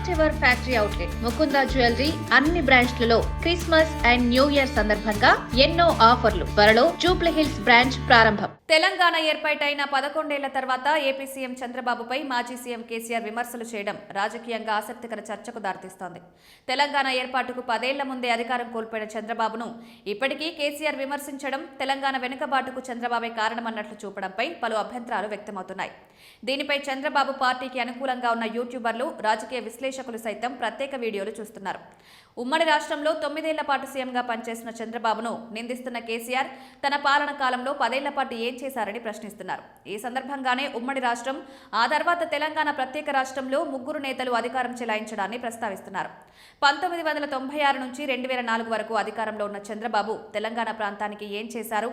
First ever factory outlet Mukunda jewellery అన్ని బ్రాంచ్లలో Christmas and new year సందర్భంగా ఎన్నో ఆఫర్లు. త్వరలో జూబ్లీ హిల్స్ బ్రాంచ్ ప్రారంభం. తెలంగాణ ఏర్పాటైన 11 ఏళ్ల తర్వాత ఏపీ సీఎం చంద్రబాబుపై మాజీ సీఎం కేసీఆర్ విమర్శలు చేయడం రాజకీయంగా ఆసక్తికర చర్చకు దారితీస్తోంది. తెలంగాణ ఏర్పాటుకు 10 ఏళ్ల ముందే అధికారం కోల్పోయిన చంద్రబాబును ఇప్పటికీ కేసీఆర్ విమర్శించడం తెలంగాణ వెనుకబాటుకు చంద్రబాబే కారణమన్నట్లు చూపడంపై పలు అభ్యంతరాలు వ్యక్తమవుతున్నాయి. దీనిపై చంద్రబాబు పార్టీకి అనుకూలంగా ఉన్న యూట్యూబర్లు, రాజకీయ విశ్లేషకులు సైతం ప్రత్యేక వీడియోలు చూస్తున్నారు. ఉమ్మడి రాష్ట్రంలో 9 ఏళ్ల పాటు సీఎంగా పనిచేసిన చంద్రబాబును నిందిస్తున్న కేసీఆర్ తన పాలన కాలంలో 10 ఏళ్ల పాటు ఏం చేశారని ప్రశ్నిస్తున్నారు. ఈ సందర్భంగానే ఉమ్మడి రాష్ట్రం, ఆ తర్వాత తెలంగాణ ప్రత్యేక రాష్ట్రంలో 3 నేతలు అధికారం చెలాయించడాన్ని ప్రస్తావిస్తున్నారు. 1996 నుంచి 2004 వరకు అధికారంలో ఉన్న చంద్రబాబు తెలంగాణ ప్రాంతానికి ఏం చేశారు?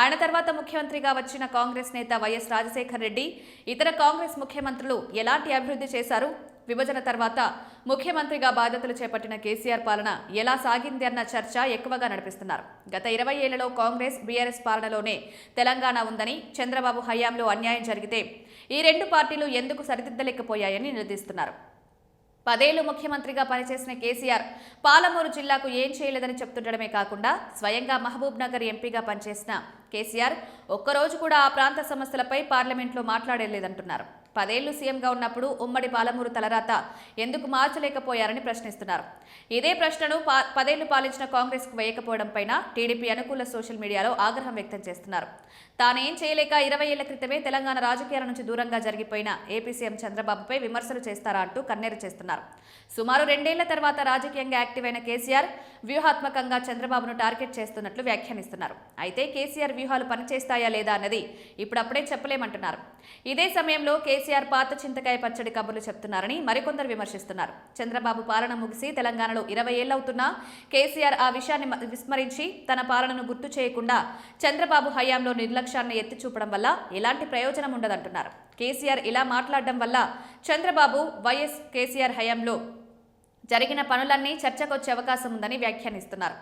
ఆయన తర్వాత ముఖ్యమంత్రిగా వచ్చిన కాంగ్రెస్ నేత వైఎస్ రాజశేఖర్ రెడ్డి, ఇతర కాంగ్రెస్ ముఖ్యమంత్రులు ఎలాంటి అభివృద్ధి చేశారు? విభజన తర్వాత ముఖ్యమంత్రిగా బాధ్యతలు చేపట్టిన కేసీఆర్ పాలన ఎలా సాగింది అన్న చర్చ ఎక్కువగా నడిపిస్తున్నారు. గత 20 ఏళ్లలో కాంగ్రెస్, బీఆర్ఎస్ పాలనలోనే తెలంగాణ ఉందని, చంద్రబాబు హయాంలో అన్యాయం జరిగితే ఈ 2 పార్టీలు ఎందుకు సరిదిద్దలేకపోయాయని నిలదీస్తున్నారు. 10 ఏళ్లు ముఖ్యమంత్రిగా పనిచేసిన కేసీఆర్ పాలమూరు జిల్లాకు ఏం చేయలేదని చెప్తుండడమే కాకుండా స్వయంగా మహబూబ్ నగర్ ఎంపీగా పనిచేసిన కేసీఆర్ ఒక్కరోజు కూడా ఆ ప్రాంత సమస్యలపై పార్లమెంట్లో మాట్లాడలేదంటున్నారు. 10 ఏళ్లు సీఎంగా ఉన్నప్పుడు ఉమ్మడి పాలమూరు తలరాత ఎందుకు మార్చలేకపోయారని ప్రశ్నిస్తున్నారు. ఇదే ప్రశ్నను 10 ఏళ్లు పాలించిన కాంగ్రెస్కు వేయకపోవడంపైన టీడీపీ అనుకూల సోషల్ మీడియాలో ఆగ్రహం వ్యక్తం చేస్తున్నారు. తానేం చేయలేక 20 ఏళ్ల క్రితమే తెలంగాణ రాజకీయాల నుంచి దూరంగా జరిగిపోయిన ఏపీ సీఎం చంద్రబాబుపై విమర్శలు చేస్తారా అంటూ కన్నెరు చేస్తున్నారు. సుమారు 2 ఏళ్ల తర్వాత రాజకీయంగా యాక్టివ్ అయిన కేసీఆర్ వ్యూహాత్మకంగా చంద్రబాబును టార్గెట్ చేస్తున్నట్లు వ్యాఖ్యానిస్తున్నారు. అయితే కేసీఆర్ వ్యూహాలు పనిచేస్తాయా లేదా అన్నది ఇప్పుడప్పుడే చెప్పలేమంటున్నారు. ఇదే సమయంలో కేసీఆర్ పాత చింతకాయ పచ్చడి కబుర్లు చెప్తున్నారని మరికొందరు విమర్శిస్తున్నారు. చంద్రబాబు పాలన ముగిసి తెలంగాణలో 20 ఏళ్లవుతున్నా కేసీఆర్ ఆ విషయాన్ని విస్మరించి తన పాలనను గుర్తు చేయకుండా చంద్రబాబు హయాంలో నిర్లక్ష్యాన్ని ఎత్తి చూపడం వల్ల ఎలాంటి ప్రయోజనం ఉండదంటున్నారు. కేసీఆర్ ఇలా మాట్లాడడం వల్ల చంద్రబాబు, వైఎస్ కేసీఆర్ హయాంలో జరిగిన పనులన్నీ చర్చకొచ్చే అవకాశం ఉందని వ్యాఖ్యానిస్తున్నారు.